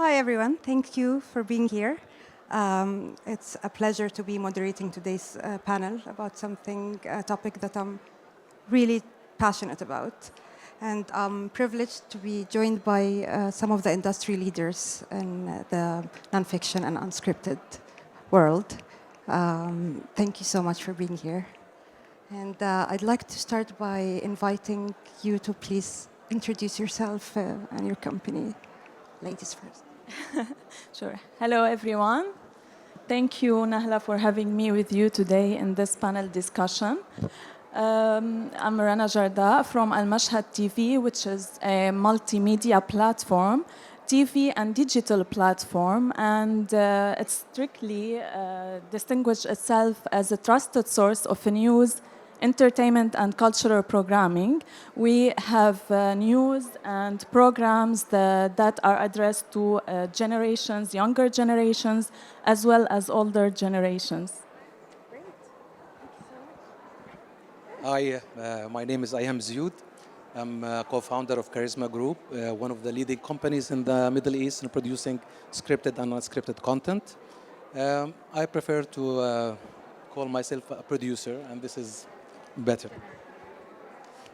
Hi, everyone. Thank you for being here. It's a pleasure to be moderating today's panel about a topic that I'm really passionate about. And I'm privileged to be joined by some of the industry leaders in the nonfiction and unscripted world. Thank you so much for being here. And I'd like to start by inviting you to please introduce yourself and your company. Ladies first. Sure. Hello, everyone. Thank you, Nahla, for having me with you today in this panel discussion. I'm Rana from Mashhad TV, which is a multimedia platform, TV and digital platform, and it strictly distinguishes itself as a trusted source of news, entertainment and cultural programming. We have news and programs that are addressed to generations, younger generations, as well as older generations. Great. Hi, my name is Ayham Zyoud. I'm a co-founder of Charisma Group, one of the leading companies in the Middle East in producing scripted and unscripted content. I prefer to call myself a producer, and this is better.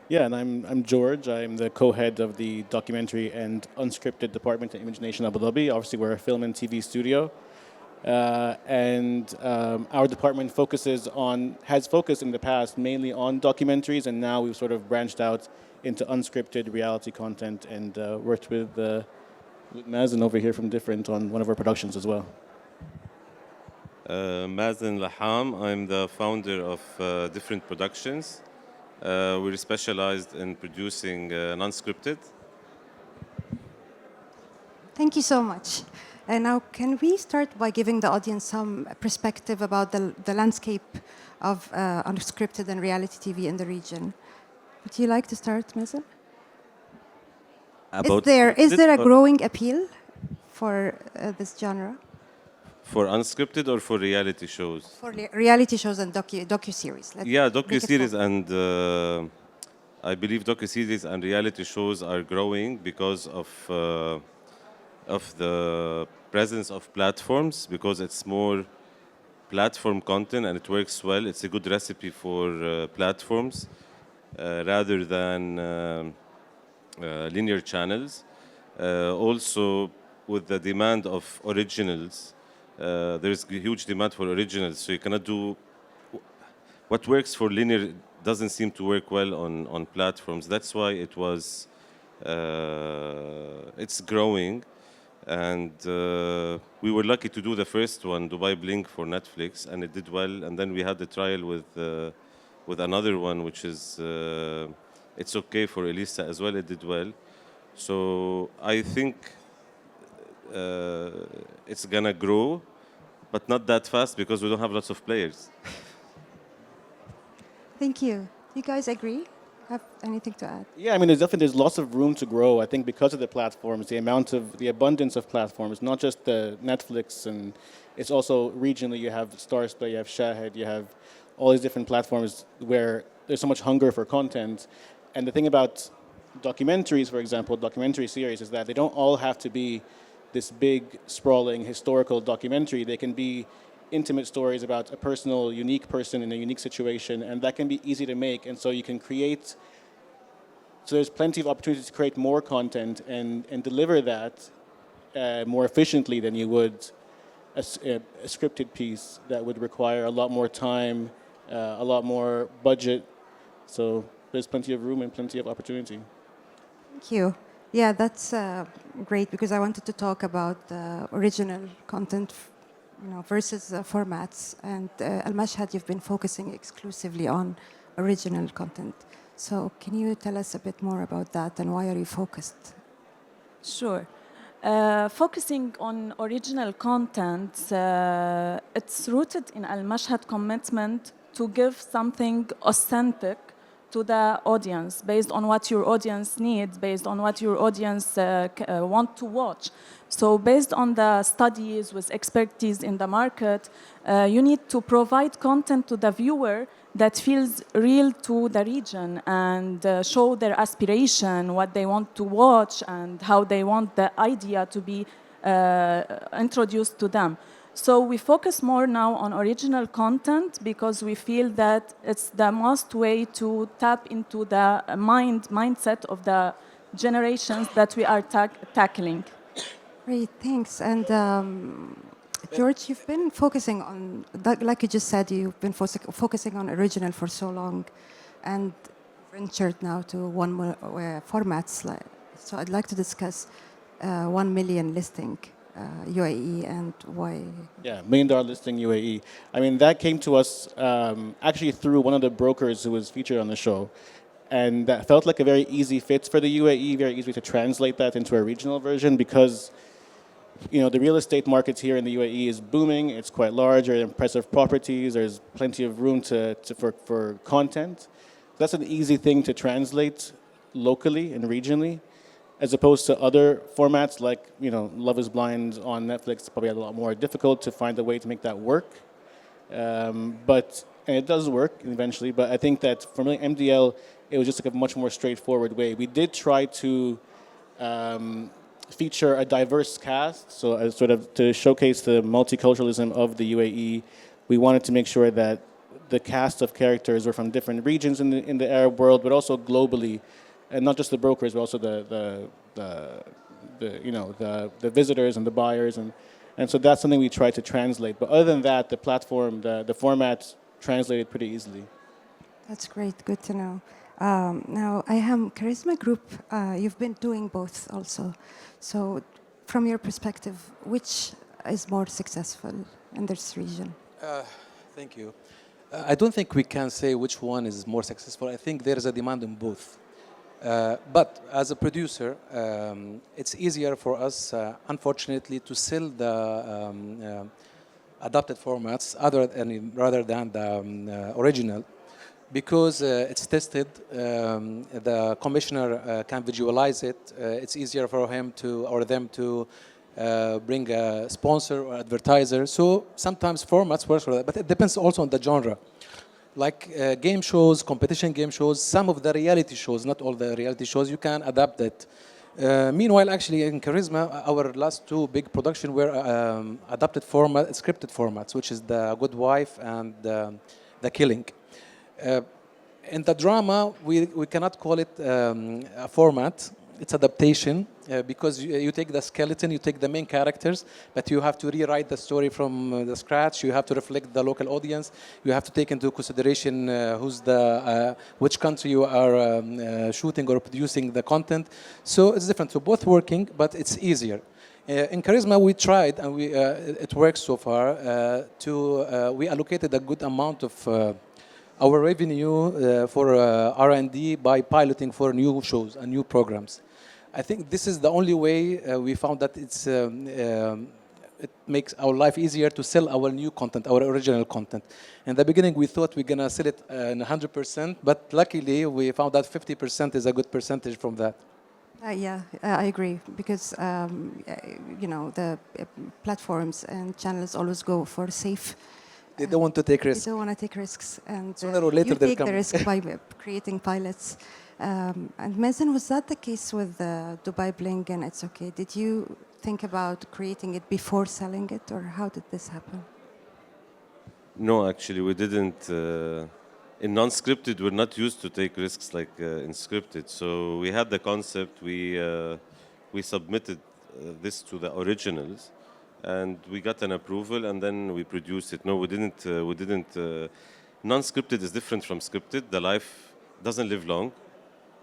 Yeah, and I'm George. I'm the co-head of the documentary and unscripted department at Image Nation Abu Dhabi. Obviously, we're a film and TV studio. Our department has focused in the past mainly on documentaries, and now we've sort of branched out into unscripted reality content and worked with Mazen over here from Different on one of our productions as well. Mazen Laham. I'm the founder of Different Productions. We're specialized in producing non-scripted. Thank you so much. And now, can we start by giving the audience some perspective about the landscape of unscripted and reality TV in the region? Would you like to start, Mazen? Is there a growing appeal for this genre? For unscripted or for reality shows? For reality shows and docuseries. Yeah, docuseries and I believe docuseries and reality shows are growing because of the presence of platforms, because it's more platform content and it works well. It's a good recipe for platforms rather than linear channels. Also, with the demand of originals, there is a huge demand for originals, so you cannot do what works for linear doesn't seem to work well on platforms. That's why it's growing, and we were lucky to do the first one, Dubai Blink, for Netflix, and it did well. And then we had the trial with another one, which is It's Okay for Elisa as well. It did well, so I think it's gonna grow, but not that fast because we don't have lots of players. Thank you. Do you guys agree? Have anything to add? Yeah, I mean, there's lots of room to grow. I think because of the platforms, the abundance of platforms, not just the Netflix, and it's also regionally. You have Starsplay, you have Shahid, you have all these different platforms where there's so much hunger for content. And the thing about documentaries, for example, documentary series, is that they don't all have to be this big, sprawling, historical documentary. They can be intimate stories about a personal, unique person in a unique situation, and that can be easy to make. And so you can create, so there's plenty of opportunities to create more content and deliver that more efficiently than you would a scripted piece that would require a lot more time, a lot more budget. So there's plenty of room and plenty of opportunity. Thank you. Yeah, that's great, because I wanted to talk about original content, versus formats. And Al-Mashhad, you've been focusing exclusively on original content. So can you tell us a bit more about that, and why are you focused? Sure. Focusing on original content, it's rooted in Al-Mashhad commitment to give something authentic to the audience, based on what your audience needs, based on what your audience want to watch. So based on the studies with expertise in the market, you need to provide content to the viewer that feels real to the region and show their aspiration, what they want to watch and how they want the idea to be introduced to them. So we focus more now on original content because we feel that it's the most way to tap into the mindset of the generations that we are tackling. Great, thanks. And George, you've been focusing on, like you just said, you've been focusing on original for so long, and ventured now to formats. So I'd like to discuss 1 million listing UAE and why. Yeah, $1 million listing UAE. I mean, that came to us actually through one of the brokers who was featured on the show. And that felt like a very easy fit for the UAE, very easy to translate that into a regional version because, you know, the real estate markets here in the UAE is booming. It's quite large. There are impressive properties. There's plenty of room for content. That's an easy thing to translate locally and regionally, as opposed to other formats like, you know, Love is Blind on Netflix. It's probably a lot more difficult to find a way to make that work. And it does work eventually, but I think that for me, MDL, it was just like a much more straightforward way. We did try to feature a diverse cast, so as sort of to showcase the multiculturalism of the UAE. We wanted to make sure that the cast of characters were from different regions in the Arab world, but also globally, and not just the brokers, but also the visitors and the buyers, and so that's something we tried to translate. But other than that, the platform, the format translated pretty easily. That's great. Good to know. Now, Ayham, Charisma Group, you've been doing both also. So, from your perspective, which is more successful in this region? Thank you. I don't think we can say which one is more successful. I think there is a demand in both. But as a producer, it's easier for us, unfortunately, to sell the adapted formats rather than the original, because it's tested. The commissioner can visualize it. It's easier for him or them to bring a sponsor or advertiser. So sometimes formats work for that, but it depends also on the genre. Like game shows, competition game shows, some of the reality shows, not all the reality shows, you can adapt it. Meanwhile, actually, in Charisma, our last two big productions were adapted scripted formats, which is The Good Wife and The Killing. In the drama, we cannot call it a format. It's adaptation because you take the skeleton, you take the main characters, but you have to rewrite the story from the scratch. You have to reflect the local audience. You have to take into consideration which country you are shooting or producing the content. So it's different. So both working, but it's easier. In Charisma, we tried, and it works so far. We allocated a good amount of our revenue for R&D by piloting for new shows and new programs. I think this is the only way we found that it makes our life easier to sell our new content, our original content. In the beginning, we thought we're going to sell it 100%, but luckily we found that 50% is a good percentage from that. Yeah, I agree, because the platforms and channels always go for safe. They don't want to take risks. They don't want to take risks, and sooner or later you take the risk by creating pilots. And Mazen, was that the case with Dubai Bling and It's Okay? Did you think about creating it before selling it, or how did this happen? No, actually, we didn't. In non-scripted, we're not used to take risks like in scripted. So we had the concept. We submitted this to the originals, and we got an approval, and then we produced it. No, we didn't. Non-scripted is different from scripted. The life doesn't live long,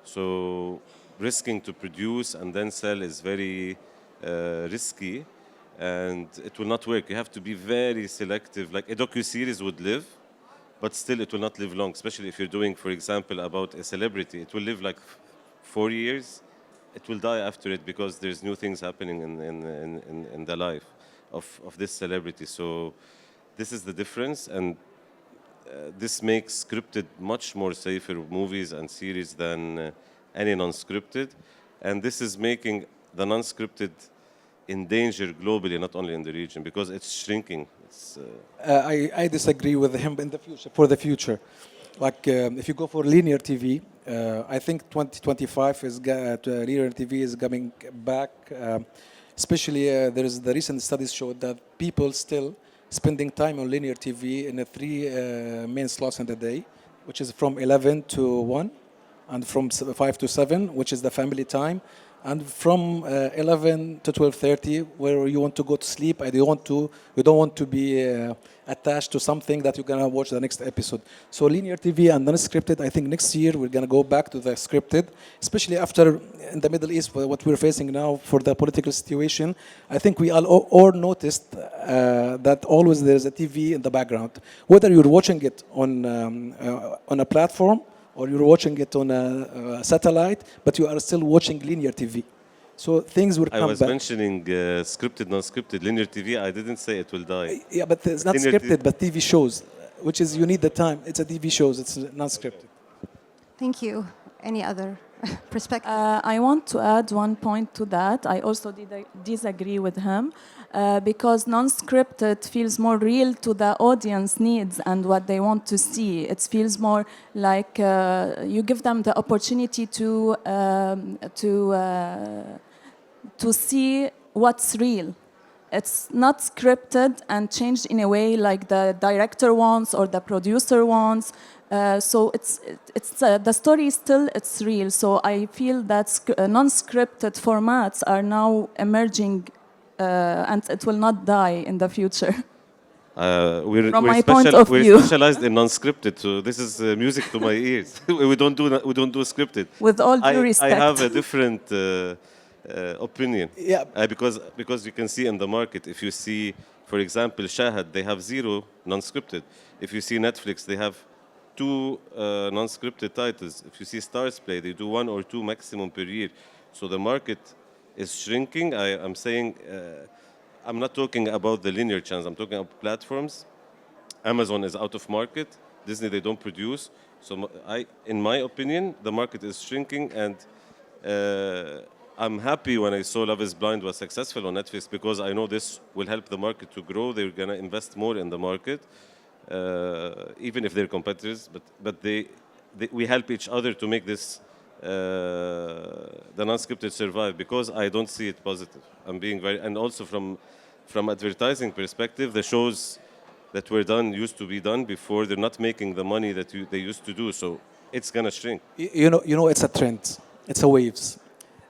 so risking to produce and then sell is very risky, and it will not work. You have to be very selective. Like a docuseries would live, but still it will not live long, especially if you're doing, for example, about a celebrity. It will live like 4 years. It will die after it because there's new things happening in the life of this celebrity. So this is the difference, and this makes scripted much more safer movies and series than any non-scripted. And this is making the non-scripted in danger globally, not only in the region, because it's shrinking. I disagree with him in the future. For the future, like if you go for linear TV, I think 2025 linear TV is coming back Especially, there is the recent studies showed that people still spending time on linear TV in the three main slots in the day, which is from 11 to 1, and from 5 to 7, which is the family time, and from 11 to 12:30, where you want to go to sleep and you don't want to be attached to something that you're gonna watch the next episode. So linear TV and non-scripted, I think next year we're gonna go back to the scripted, especially after in the Middle East what we're facing now for the political situation. I think we all noticed that always there's a TV in the background, whether you're watching it on a platform or you're watching it on a satellite, but you are still watching linear TV. So things will come back. I was mentioning scripted, non-scripted, linear TV. I didn't say it will die. Yeah, but it's not scripted, but TV shows, which is you need the time. It's a TV shows, it's not scripted. Thank you. Any other perspective? I want to add one point to that. I also disagree with him because non-scripted feels more real to the audience needs and what they want to see. It feels more like you give them the opportunity to see what's real. It's not scripted and changed in a way like the director wants or the producer wants. So it's the story is still it's real. So I feel that non-scripted formats are now emerging, and it will not die in the future. We're specialized in non-scripted, so this is music to my ears. we don't do scripted. With all due respect, I have a different opinion. Yeah. Because you can see in the market, if you see, for example, Shahad, they have 0 non-scripted. If you see Netflix, they have 2 non-scripted titles. If you see Stars Play, they do 1 or 2 maximum per year. So the market is shrinking. I'm saying, I'm not talking about the linear channels. I'm talking about platforms. Amazon is out of market. Disney, they don't produce. So in my opinion, the market is shrinking, and I'm happy when I saw Love is Blind was successful on Netflix because I know this will help the market to grow. They're gonna invest more in the market. Even if they're competitors, but we help each other to make this the non-scripted survive, because I don't see it positive. I'm being and also from advertising perspective, the shows that were done used to be done before. They're not making the money that they used to do, so it's gonna shrink. You know, it's a trend. It's a waves.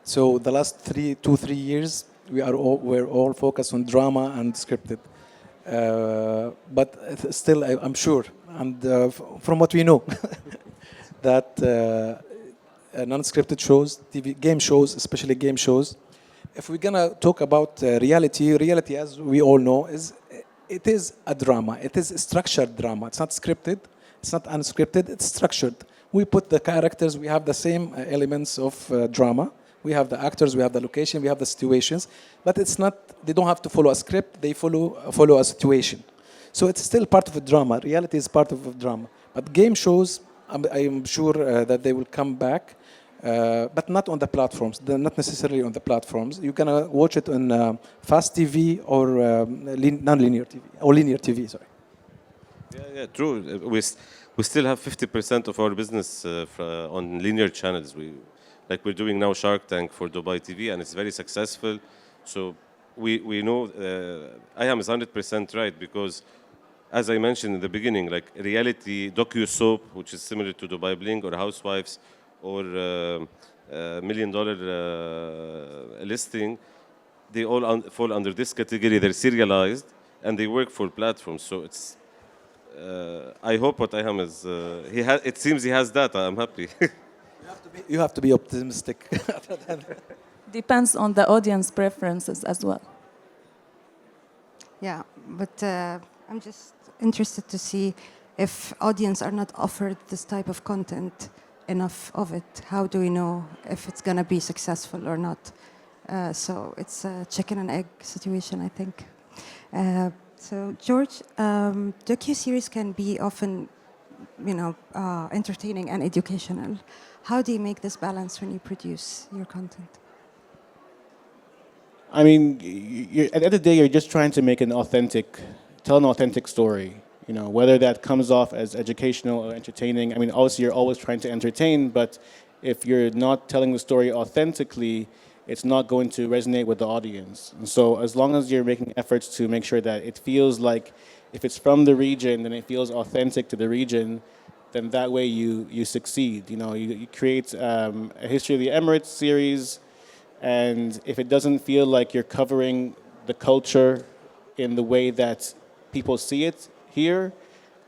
So the last 3 years, we're all focused on drama and scripted. But still, I'm sure, and from what we know, that non-scripted shows, TV, game shows, especially game shows, if we're gonna talk about reality, as we all know, it is a drama. It is a structured drama. It's not scripted. It's not unscripted. It's structured. We put the characters. We have the same elements of drama. We have the actors, we have the location, we have the situations, but it's not. They don't have to follow a script. They follow a situation. So it's still part of a drama. Reality is part of a drama. But game shows, I'm sure that they will come back, but not on the platforms. They're not necessarily on the platforms. You can watch it on fast TV or non-linear TV or linear TV. Sorry. Yeah, true. We still have 50% of our business on linear channels. Like we're doing now Shark Tank for Dubai TV, and it's very successful. So we know Ayham is 100% right, because as I mentioned in the beginning, like reality docu-soap, which is similar to Dubai Bling or Housewives or $1 Million Listing, they all fall under this category. They're serialized and they work for platforms. So it's I hope what Ayham is it seems he has data. I'm happy. You have to be optimistic. Depends on the audience preferences as well. Yeah, but I'm just interested to see if audience are not offered this type of content, enough of it. How do we know if it's going to be successful or not? So it's a chicken and egg situation, I think. So George, docuseries can be often, entertaining and educational. How do you make this balance when you produce your content? I mean, at the end of the day, you're just trying to tell an authentic story. Whether that comes off as educational or entertaining. I mean, obviously, you're always trying to entertain, but if you're not telling the story authentically, it's not going to resonate with the audience. And so as long as you're making efforts to make sure that it feels like, if it's from the region, then it feels authentic to the region, then that way you succeed. You create a History of the Emirates series, and if it doesn't feel like you're covering the culture in the way that people see it here,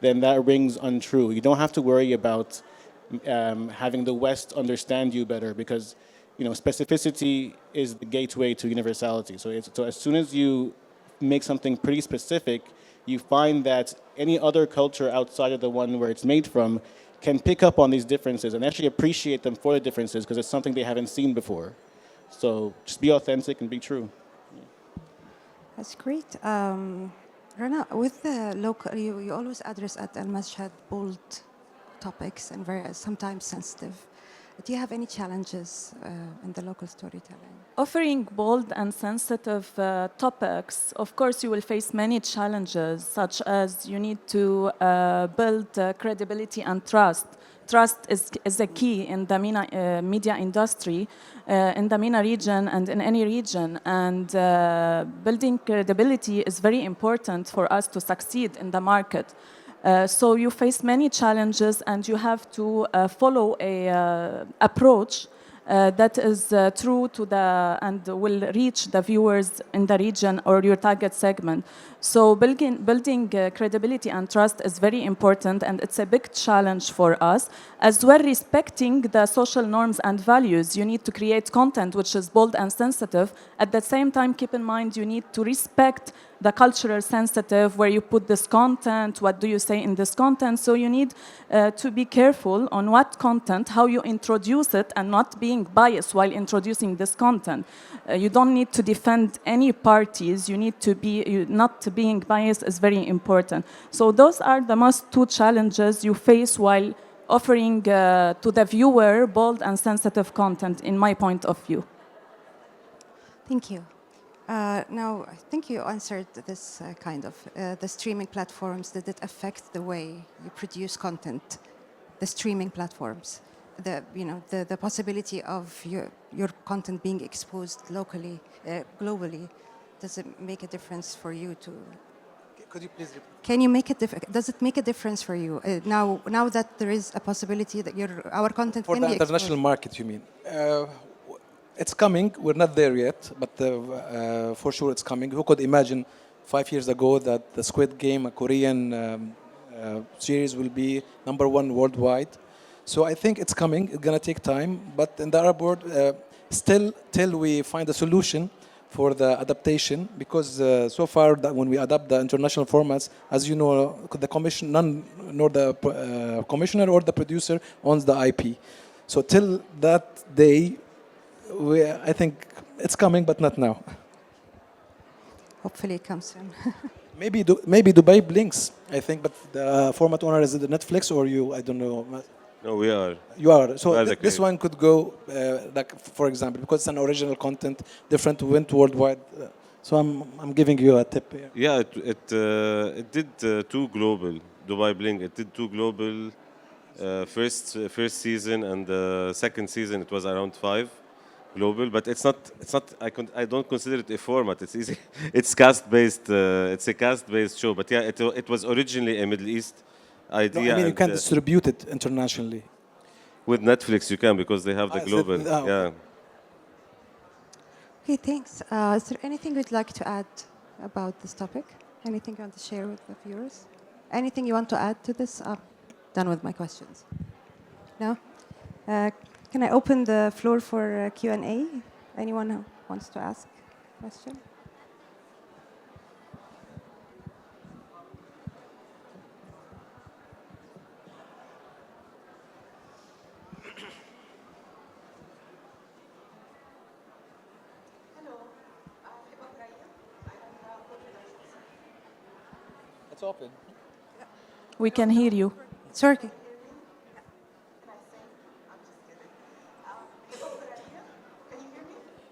then that rings untrue. You don't have to worry about having the West understand you better, because specificity is the gateway to universality. So as soon as you make something pretty specific, you find that any other culture outside of the one where it's made from can pick up on these differences and actually appreciate them for the differences, because it's something they haven't seen before. So just be authentic and be true. That's great. Rana, with the local, you always address at Mashhad bold topics and very sometimes sensitive. Do you have any challenges in the local storytelling? Offering bold and sensitive topics, of course, you will face many challenges, such as you need to build credibility and trust. Trust is a key in the MENA media industry, in the MENA region and in any region. And building credibility is very important for us to succeed in the market. So you face many challenges, and you have to follow a approach that is true to and will reach the viewers in the region or your target segment. So building credibility and trust is very important, and it's a big challenge for us. As well, respecting the social norms and values. You need to create content which is bold and sensitive. At the same time, keep in mind you need to respect the cultural sensitive, where you put this content, what do you say in this content. So you need to be careful on what content, how you introduce it, and not being biased while introducing this content. You don't need to defend any parties. You need to be, not being biased is very important. So those are the most two challenges you face while offering to the viewer bold and sensitive content, in my point of view. Thank you. Now, I think you answered this kind of, the streaming platforms, did it affect the way you produce content? The streaming platforms, the possibility of your content being exposed locally, globally, does it make a difference for you to? Could you please repeat? Can you make it? Does it make a difference for you now that there is a possibility that our content For can the be international exposed? market, you mean? It's coming. We're not there yet, but for sure it's coming. Who could imagine 5 years ago that the Squid Game, a Korean series, will be #1 worldwide? So I think it's coming. It's gonna take time, but in the Arab world, still till we find a solution for the adaptation, because so far that when we adapt the international formats, as you know, the commission, none nor the commissioner or the producer owns the IP. So till that day, I think it's coming, but not now. Hopefully, it comes soon. Maybe Dubai blinks, I think, but the format owner is it Netflix or you? I don't know. No, we are. You are. So We are the this one could go, like for example, because it's an original content, different, went worldwide. So I'm giving you a tip here. Yeah, it did two global. Dubai Bling, it did two global. First season, and the second season it was around 5 global. But it's not. I don't consider it a format. It's easy. It's cast based. It's a cast based show. But yeah, it was originally a Middle East No, idea. I mean, you and, can distribute it internationally. with Netflix you can, because they have the is it- global. okay. Yeah. Okay, thanks. Is there anything you'd like to add about this topic? Anything you want to share with the viewers? Anything you want to add to this? I'm done with my questions. No? Can I open the floor for Q&A? Anyone who wants to ask a question? It's open. We can hear you. It's working.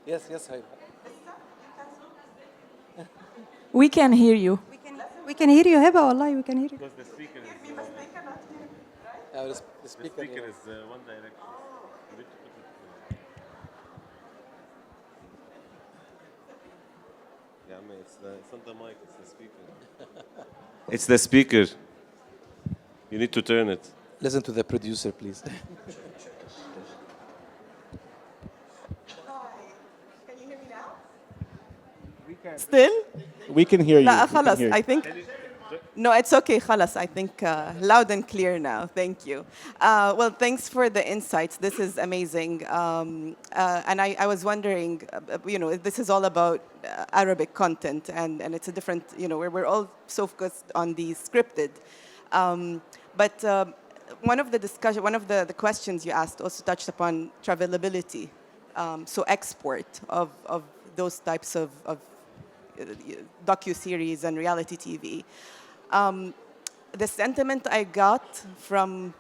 Yes, yes, I. We can hear you. We can hear you, Heba, wallahi, we can hear you. Because the speaker is The speaker. one direction. It's not the mic, it's the speaker. It's the speaker. You need to turn it. Listen to the producer, please. Can you hear me now? Still? We can hear you. لا We can خلاص hear you. I think no, it's okay خلاص I think loud and clear now. Thank you. Well, thanks for the insights. This is amazing. And I was wondering, this is all about Arabic content, and it's a different, we're all so focused on the scripted. But one of the questions you asked also touched upon travelability, so export of those types of docuseries and reality TV. The sentiment I got from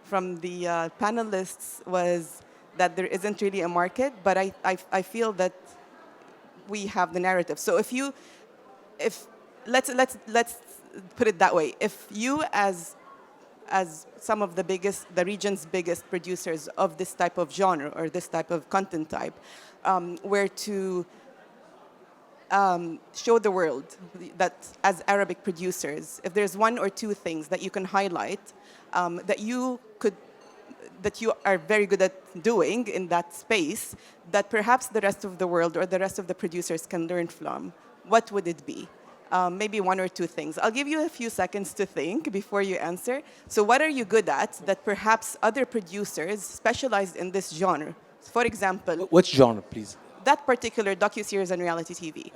the panelists was that there isn't really a market, but I feel that we have the narrative. So let's put it that way. If you as some of the region's biggest producers of this type of genre or this type of content type, were to show the world that as Arabic producers, if there's one or two things that you can highlight that you are very good at doing in that space, that perhaps the rest of the world or the rest of the producers can learn from, what would it be? Maybe one or two things. I'll give you a few seconds to think before you answer. So what are you good at that perhaps other producers specialized in this genre? For example, Which genre, please? that particular docuseries and reality TV.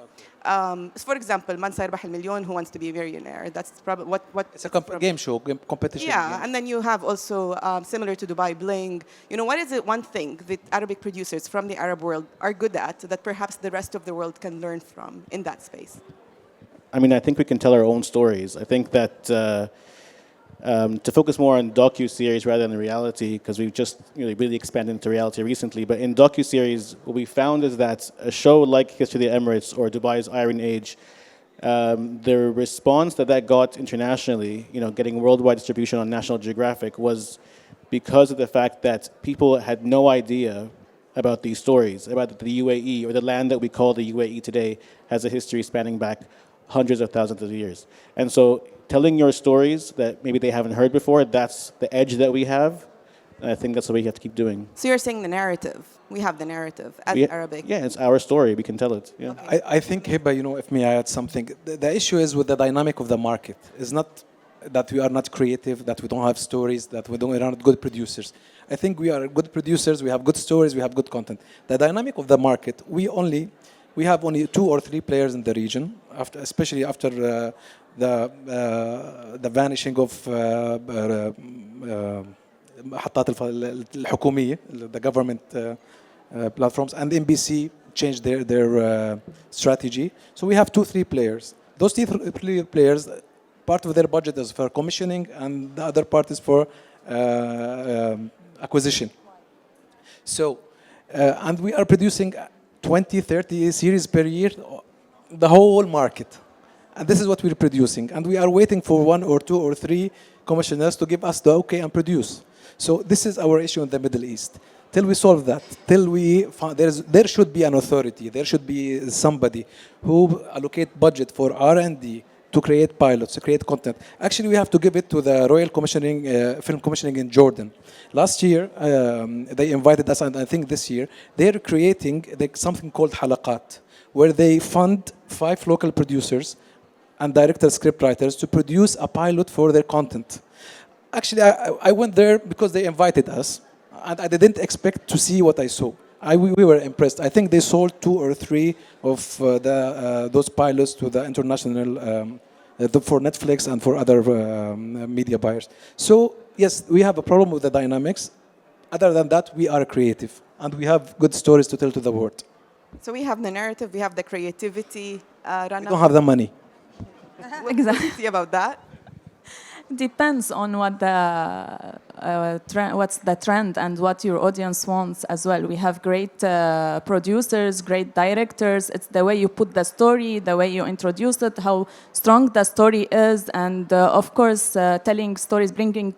For example, Man Sayarbah al-Milyon, Who Wants to Be a Millionaire. That's probably what It's a game show, competition. yeah, and then you have also similar to Dubai Bling. What is it one thing that Arabic producers from the Arab world are good at that perhaps the rest of the world can learn from in that space? I mean, I think we can tell our own stories. I think that to focus more on docu-series rather than reality, because we've just really expanded into reality recently, but in docu-series, what we found is that a show like History of the Emirates or Dubai's Iron Age, the response that got internationally, getting worldwide distribution on National Geographic, was because of the fact that people had no idea about these stories, about the UAE, or the land that we call the UAE today has a history spanning back hundreds of thousands of years. And so telling your stories that maybe they haven't heard before, that's the edge that we have. And I think that's what we have to keep doing. So you're saying the narrative. We have the narrative as Arabic. Yeah, it's our story. We can tell it. Yeah. Okay. I think, Hiba, if may I add something, the issue is with the dynamic of the market. It's not that we are not creative, that we don't have stories, that we're not good producers. I think we are good producers, we have good stories, we have good content. The dynamic of the market, we have only 2 or 3 players in the region, especially after the vanishing of محطات الحكومية, the government platforms, and NBC changed their strategy. So we have 2-3 players. Those 3 players, part of their budget is for commissioning, and the other part is for acquisition. So, and we are producing 20-30 series per year, the whole market. And this is what we're producing. And we are waiting for 1 or 2 or 3 commissioners to give us the okay and produce. So this is our issue in the Middle East. Till we solve that, till we find, there should be an authority, there should be somebody who allocate budget for R&D to create pilots, to create content. Actually, we have to give it to the Royal Commissioning, Film Commissioning in Jordan. Last year, they invited us, and I think this year, they're creating something called halaqat, where they fund 5 local producers and directors, scriptwriters to produce a pilot for their content. Actually, I went there because they invited us, and I didn't expect to see what I saw. We were impressed. I think they sold 2 or 3 of those pilots to the international, for Netflix and for other media buyers. So, yes, we have a problem with the dynamics. Other than that, we are creative, and we have good stories to tell to the world. So we have the narrative, we have the creativity. Rana, We don't have the money. what do you see about that? Depends on what what's the trend and what your audience wants as well. We have great producers, great directors. It's the way you put the story, the way you introduce it, how strong the story is, and of course, telling stories, bringing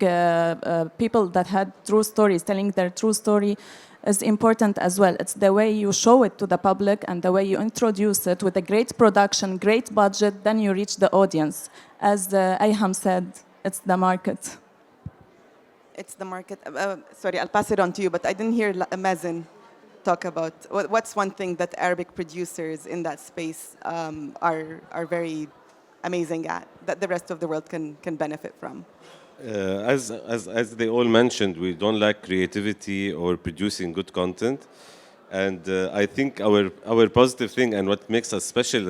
people that had true stories, telling their true story is important as well. It's the way you show it to the public and the way you introduce it with a great production, great budget, then you reach the audience. As Ayham said, it's the market. It's the market. Sorry, I'll pass it on to you, but I didn't hear Mazen talk about what's one thing that Arabic producers in that space are very amazing at, that the rest of the world can benefit from. As they all mentioned, we don't lack creativity or producing good content. And I think our positive thing and what makes us special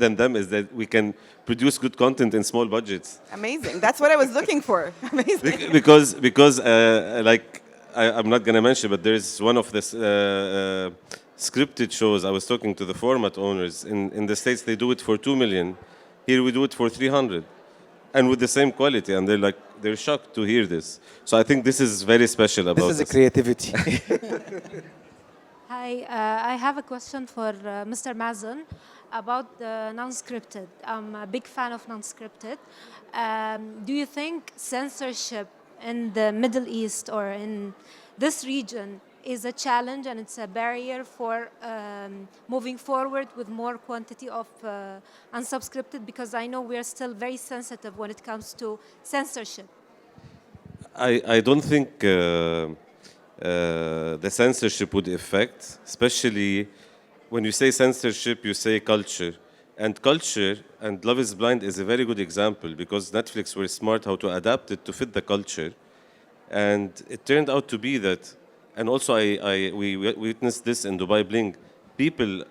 than them is that we can produce good content in small budgets. Amazing. That's what I was looking for. Amazing. Because like I'm not going to mention, but there's one of the scripted shows. I was talking to the format owners in the States. They do it for 2 million. Here we do it for 300, and with the same quality. And they're shocked to hear this. So I think this is very special about this. This is a creativity. Hi, I have a question for Mr. Mazen about the non-scripted. I'm a big fan of non-scripted. Do you think censorship in the Middle East or in this region is a challenge and it's a barrier for moving forward with more quantity of unsubscripted? Because I know we are still very sensitive when it comes to censorship. I don't think the censorship would affect, especially when you say censorship, you say culture. And culture, and Love is Blind is a very good example because Netflix were smart how to adapt it to fit the culture. And it turned out to be that, and also we witnessed this in Dubai Bling, people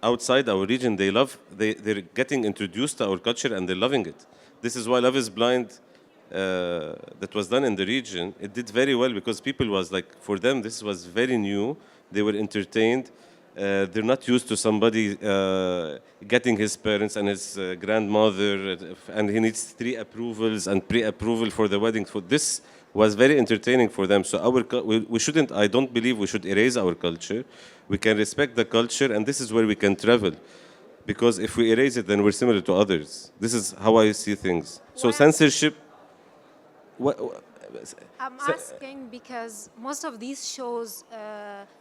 outside our region, they're getting introduced to our culture and they're loving it. This is why Love is Blind, that was done in the region, it did very well because people was like, for them this was very new, they were entertained, they're not used to somebody getting his parents and his grandmother, and he needs 3 approvals and pre-approval for the wedding. So this was very entertaining for them. So we shouldn't, I don't believe we should erase our culture. We can respect the culture, and this is where we can travel. Because if we erase it, then we're similar to others. This is how I see things. So censorship. I'm asking because most of these shows,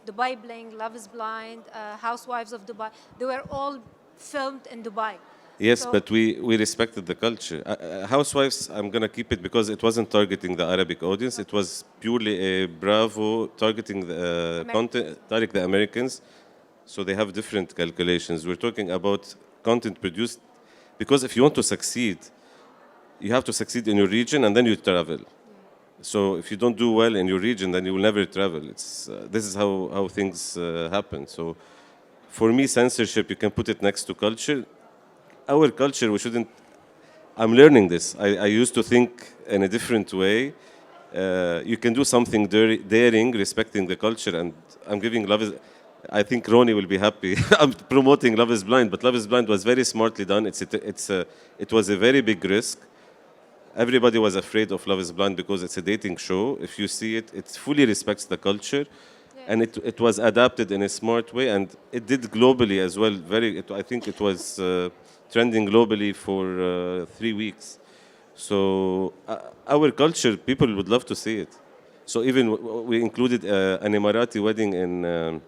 Dubai Bling, Love is Blind, Housewives of Dubai, they were all filmed in Dubai. Yes, so, but we respected the culture. Housewives, I'm going to keep it because it wasn't targeting the Arabic audience. It was purely a Bravo targeting the content, target the Americans. So they have different calculations. We're talking about content produced because if you want to succeed, you have to succeed in your region and then you travel. So if you don't do well in your region, then you will never travel. This is how things happen. So for me, censorship, you can put it next to culture. Our culture, we shouldn't, I'm learning this. I used to think in a different way. You can do something daring, respecting the culture, and I'm giving Love is, I think Ronnie will be happy. I'm promoting Love is Blind, but Love is Blind was very smartly done. It was a very big risk. Everybody was afraid of Love is Blind because it's a dating show. If you see it, it fully respects the culture. And it was adapted in a smart way, and it did globally as well. I think it was trending globally for 3 weeks. So our culture, people would love to see it. So even we included an Emirati wedding in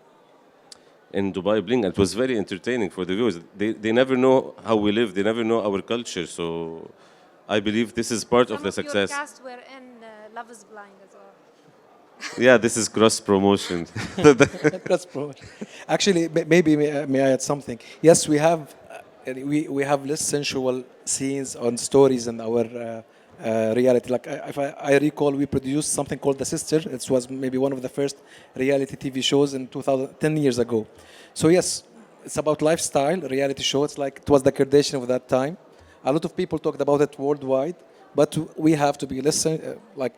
Dubai Bling. It was very entertaining for the viewers. They never know how we live. They never know our culture. So I believe this is part of the success. Some of your cast were in Love is Blind as well. Yeah, this is cross promotion. Cross promotion. Actually, maybe may I add something? Yes, we have less sensual scenes on stories in our reality. Like if I recall, we produced something called The Sister. It was maybe one of the first reality TV shows in 10 years ago. So yes, it's about lifestyle, reality show. It's like it was the Kardashian of that time. A lot of people talked about it worldwide, but we have to be like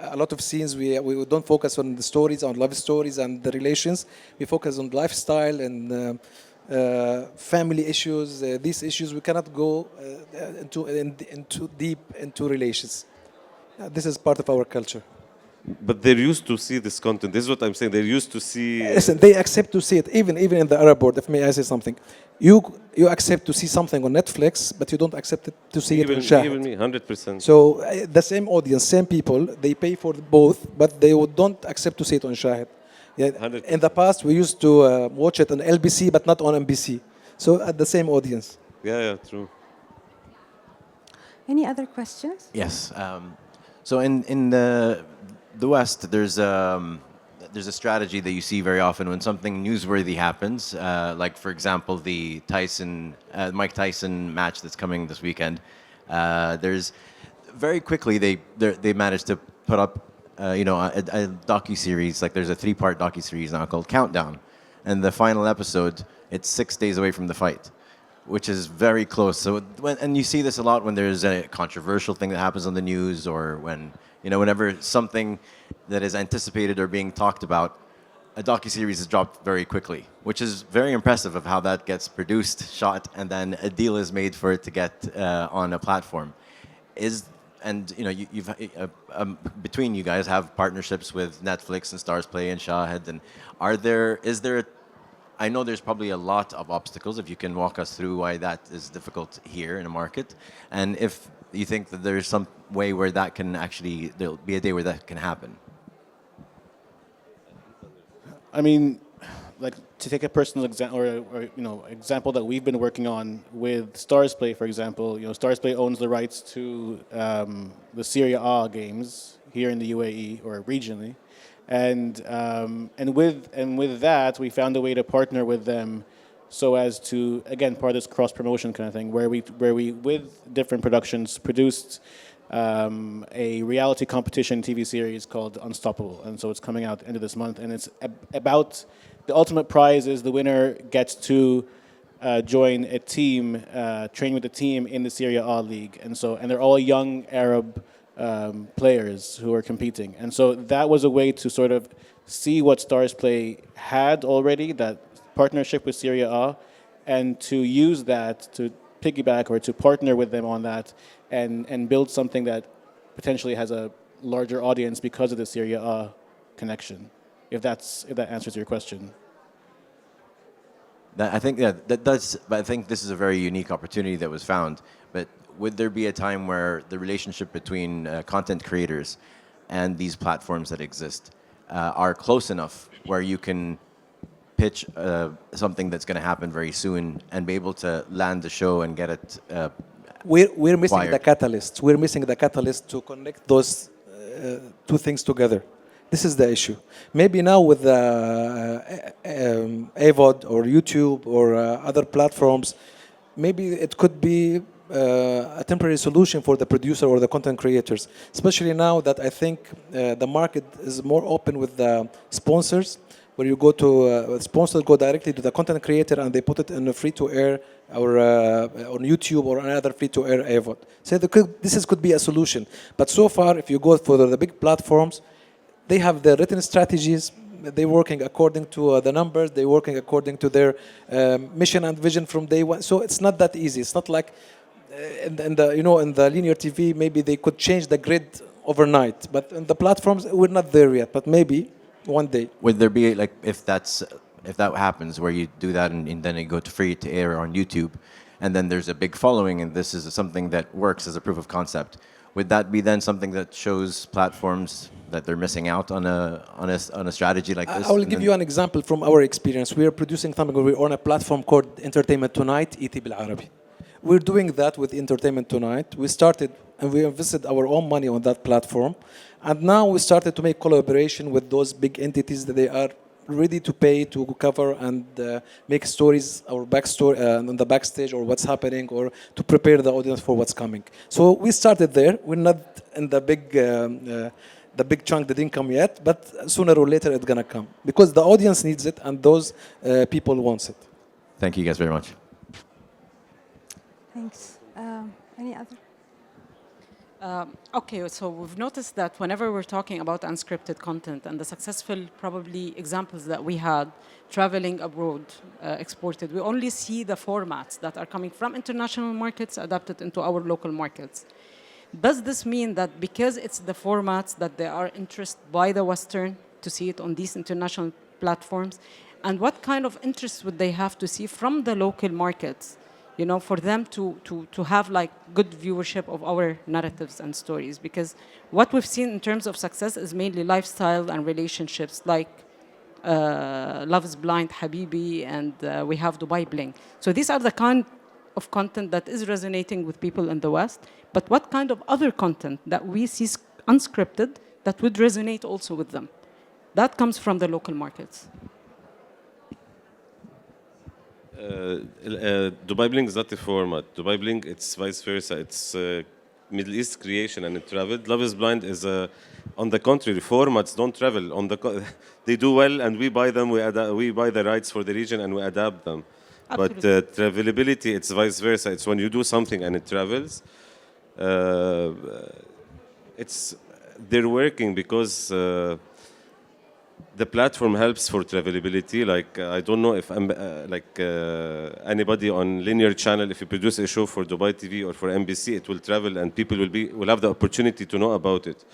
a lot of scenes. We don't focus on the stories, on love stories and the relations. We focus on lifestyle and family issues. These issues we cannot go into deep into relations. This is part of our culture. But they're used to see this content. This is what I'm saying. They're used to see. Listen, they accept to see it. Even in the Arab world, if may I say something, you accept to see something on Netflix, but you don't accept it to see it on Shahid. Even me, 100%. So the same audience, same people, they pay for both, but they don't accept to see it on Shahid. Yeah, 100%. in the past, we used to watch it on LBC, but not on NBC. So at the same audience. Yeah, true. Any other questions? Yes. So in the West, there's a strategy that you see very often when something newsworthy happens. Like for example, the Mike Tyson match that's coming this weekend. There's very quickly they managed to put up a docuseries. Like there's a 3-part docuseries now called Countdown, and the final episode, it's 6 days away from the fight, which is very close. So and you see this a lot when there's a controversial thing that happens on the news, or whenever something that is anticipated or being talked about, a docuseries is dropped very quickly, which is very impressive of how that gets produced, shot, and then a deal is made for it to get on a platform. You've between you guys have partnerships with Netflix and Stars Play and Shahid, and is there I know there's probably a lot of obstacles. If you can walk us through why that is difficult here in the market, and if you think that there's some way where that can there'll be a day where that can happen. I mean, like to take a personal example, or example that we've been working on with Stars Play, for example. Stars Play owns the rights to the Serie A games here in the UAE or regionally, and with that, we found a way to partner with them, so as to, again, part of this cross promotion kind of thing, where we with different productions produced a reality competition TV series called Unstoppable, and so it's coming out end of this month, and it's about the ultimate prize is the winner gets to join a team, train with a team in the Serie A league, and they're all young Arab players who are competing, and so that was a way to sort of see what Stars Play had already, that partnership with Serie A, and to use that to piggyback or to partner with them on that, and build something that potentially has a larger audience because of the Serie A connection. If that answers your question. I think that does. But I think this is a very unique opportunity that was found. But would there be a time where the relationship between content creators and these platforms that exist are close enough where you can pitch something that's going to happen very soon and be able to land the show and get it? We're missing acquired? the catalyst. We're missing the catalyst to connect those two things together. This is the issue. Maybe now with AVOD or YouTube or other platforms, maybe it could be a temporary solution for the producer or the content creators, especially now that I think the market is more open with the sponsors, where you go to sponsors go directly to the content creator and they put it in a free-to-air or on YouTube or another free-to-air AVOD. So this could be a solution. But so far, if you go for the big platforms, they have their written strategies. They're working according to the numbers. They're working according to their mission and vision from day one. So it's not that easy. It's not like in the linear TV, maybe they could change the grid overnight. But in the platforms, we're not there yet. But maybe one day. Would there be, like, if that happens, where you do that and then you go to free to air on YouTube, and then there's a big following, and this is something that works as a proof of concept? Would that be then something that shows platforms that they're missing out on a strategy like this? I will give you an example from our experience. We are producing something. We're on a platform called Entertainment Tonight, ET بالعربي. We're doing that with Entertainment Tonight. We started and we invested our own money on that platform, and now we started to make collaboration with those big entities that they are ready to pay to cover and make stories or backstory on the backstage or what's happening, or to prepare the audience for what's coming. So we started there. We're not in the big chunk that didn't come yet, but sooner or later it's gonna come because the audience needs it and those people wants it. Thank you guys very much. Thanks. Any other? Okay, so we've noticed that whenever we're talking about unscripted content and the successful probably examples that we had traveling abroad, exported, we only see the formats that are coming from international markets adapted into our local markets. Does this mean that because it's the formats that they are interested by the Western to see it on these international platforms, and what kind of interest would they have to see from the local markets, for them to have like good viewership of our narratives and stories? Because what we've seen in terms of success is mainly lifestyle and relationships, like Love is Blind, Habibi, and we have Dubai Bling. So these are the kind of content that is resonating with people in the West. But what kind of other content that we see unscripted that would resonate also with them? That comes from the local markets. Dubai Bling is not a format. Dubai Bling, it's vice versa. It's Middle East creation and it traveled. Love is Blind is on the contrary, formats don't travel. They do well and we buy them. We buy the rights for the region and we adapt them. Absolutely. But travelability, it's vice versa. It's when you do something and it travels. They're working because the platform helps for travelability. Like I don't know if anybody on linear channel, if you produce a show for Dubai TV or for NBC, it will travel and people will have the opportunity to know about it.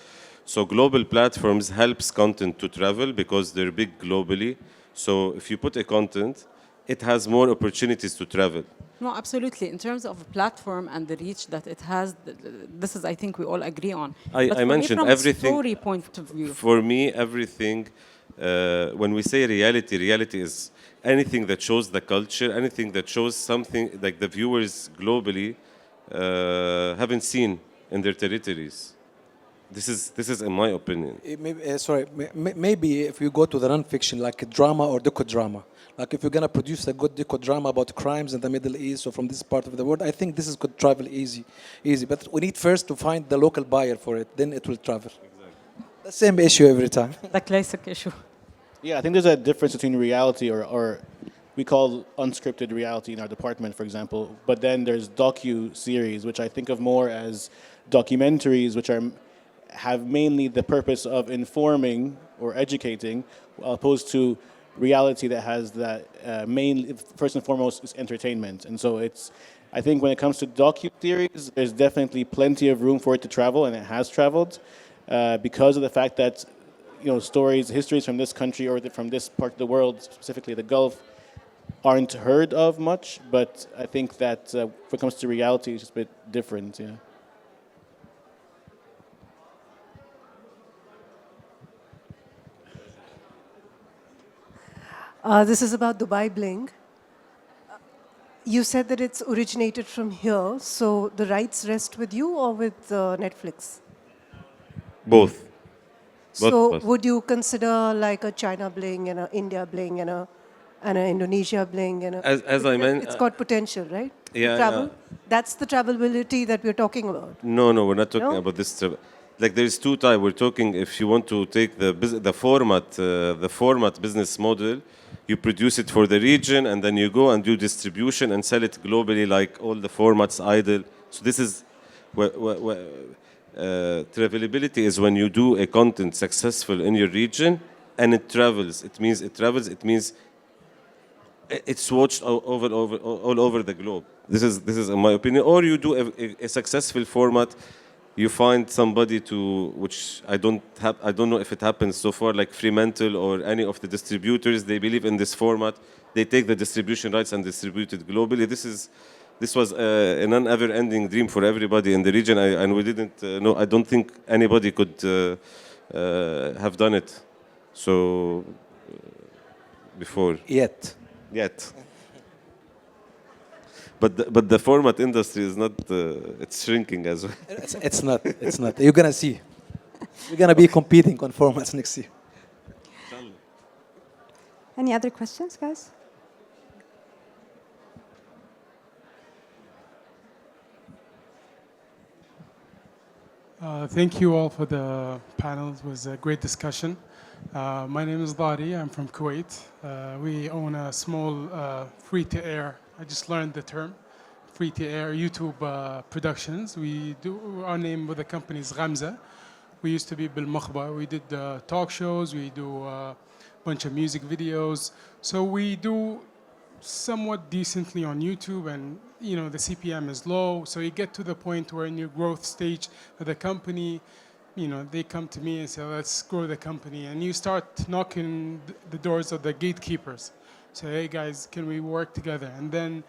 So global platforms helps content to travel because they're big globally. So if you put a content, it has more opportunities to travel. No, absolutely. In terms of a platform and the reach that it has, this is, I think, we all agree on. I mentioned everything. From a story point of view. For me, everything, when we say reality, reality is anything that shows the culture, anything that shows something like the viewers globally haven't seen in their territories. This is in my opinion. Maybe if you go to the non-fiction, like a drama or docudrama, like if you're gonna produce a good docudrama about crimes in the Middle East or from this part of the world, I think this could travel easy. But we need first to find the local buyer for it, then it will travel. Exactly. The same issue every time. The classic issue. Yeah, I think there's a difference between reality or we call unscripted reality in our department, for example. But then there's docu-series, which I think of more as documentaries, which have mainly the purpose of informing or educating, opposed to reality that has that mainly, first and foremost, is entertainment. And so I think when it comes to docu-series, there's definitely plenty of room for it to travel, and it has traveled because of the fact that, histories from this country or from this part of the world, specifically the Gulf, aren't heard of much. But I think that when it comes to reality, it's just a bit different, yeah. This is about Dubai Bling. You said that it's originated from here, so the rights rest with you or with Netflix? Both. So would you consider like a China Bling and an India Bling and an Indonesia Bling? As I meant, it's got potential, right? Yeah. Travel. That's the travelability that we're talking about. No, we're not talking about this. Like there's two types. We're talking if you want to take the format business model, you produce it for the region and then you go and do distribution and sell it globally, like all the formats idle. So this is travelability is when you do a content successful in your region and it travels. It means it's watched all over the globe. This is in my opinion. Or you do a successful format. You find somebody which I don't know if it happens so far, like Fremantle or any of the distributors, they believe in this format. They take the distribution rights and distribute it globally. This was an ever-ending dream for everybody in the region, and we didn't know. I don't think anybody could have done it. So before. Yet. But the format industry is not, it's shrinking as well. It's not. You're going to see. We're going to be competing on formats next year. Any other questions, guys? Thank you all for the panel. It was a great discussion. My name is Dari. I'm from Kuwait. We own a small free-to-air, I just learned the term, free-to-air YouTube productions. Our name with the company is Ghamza. We used to be Bil Mukhba. We did talk shows. We do a bunch of music videos. So we do somewhat decently on YouTube, and the CPM is low. So you get to the point where in your growth stage of the company, they come to me and say, let's grow the company. And you start knocking the doors of the gatekeepers. Say, hey guys, can we work together? And then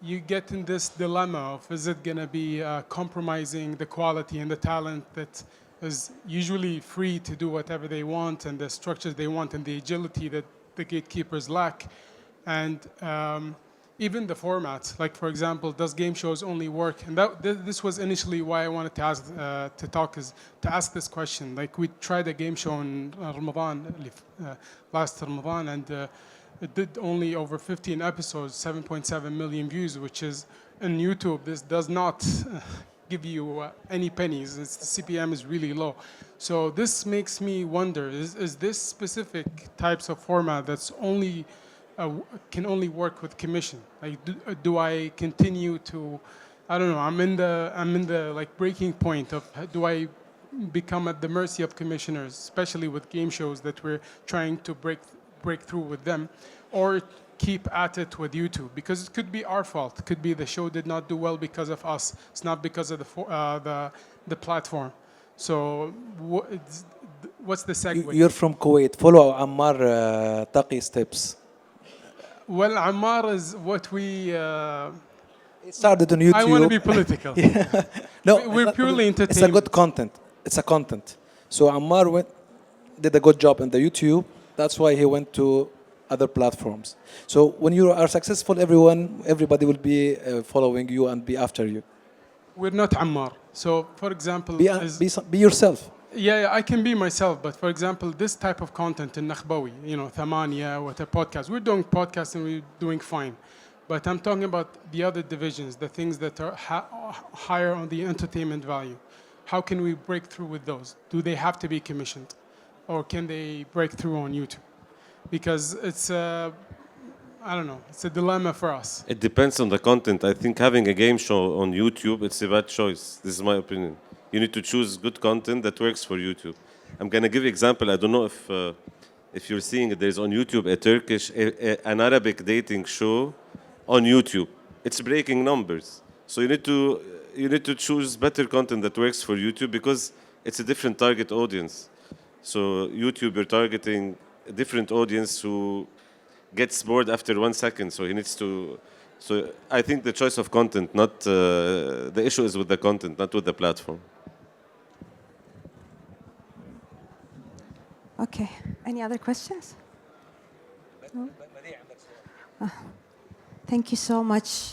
you get in this dilemma of, is it going to be compromising the quality and the talent that is usually free to do whatever they want and the structures they want and the agility that the gatekeepers lack. And even the formats, like for example, does game shows only work? And this was initially why I wanted to ask, to ask this question. Like we tried a game show in Ramadan, last Ramadan, and it did only over 15 episodes, 7.7 million views, which is in YouTube. This does not give you any pennies. The CPM is really low. So this makes me wonder, is this specific types of format that's only can only work with commission? Like, do I continue to, I don't know, I'm in the like breaking point of, do I become at the mercy of commissioners, especially with game shows that we're trying to break through with them, or keep at it with YouTube? Because it could be our fault. It could be the show did not do well because of us. It's not because of the platform. So what's the segue? You're from Kuwait. Follow Ammar Taqi's tips. Well, Ammar is what we... It started on YouTube. I want to be political. Yeah. No, we're purely entertainment. It's a good content. It's a content. So Ammar did a good job in the YouTube. That's why he went to other platforms. So when you are successful, everybody will be following you and be after you. We're not Ammar. So, for example... Be yourself. Yeah, I can be myself, but for example, this type of content in Nakhbawi, Thamania, what a podcast. We're doing podcasts and we're doing fine. But I'm talking about the other divisions, the things that are higher on the entertainment value. How can we break through with those? Do they have to be commissioned? Or can they break through on YouTube? Because it's I don't know, it's a dilemma for us. It depends on the content. I think having a game show on YouTube, it's a bad choice. This is my opinion. You need to choose good content that works for YouTube. I'm going to give you an example. I don't know if you're seeing it. There's on YouTube an Arabic dating show on YouTube. It's breaking numbers. So you need to choose better content that works for YouTube because it's a different target audience. So YouTube, you're targeting a different audience who gets bored after 1 second. So he needs to. So I think the choice of content, not the issue is with the content, not with the platform. Okay. Any other questions? No? Thank you so much.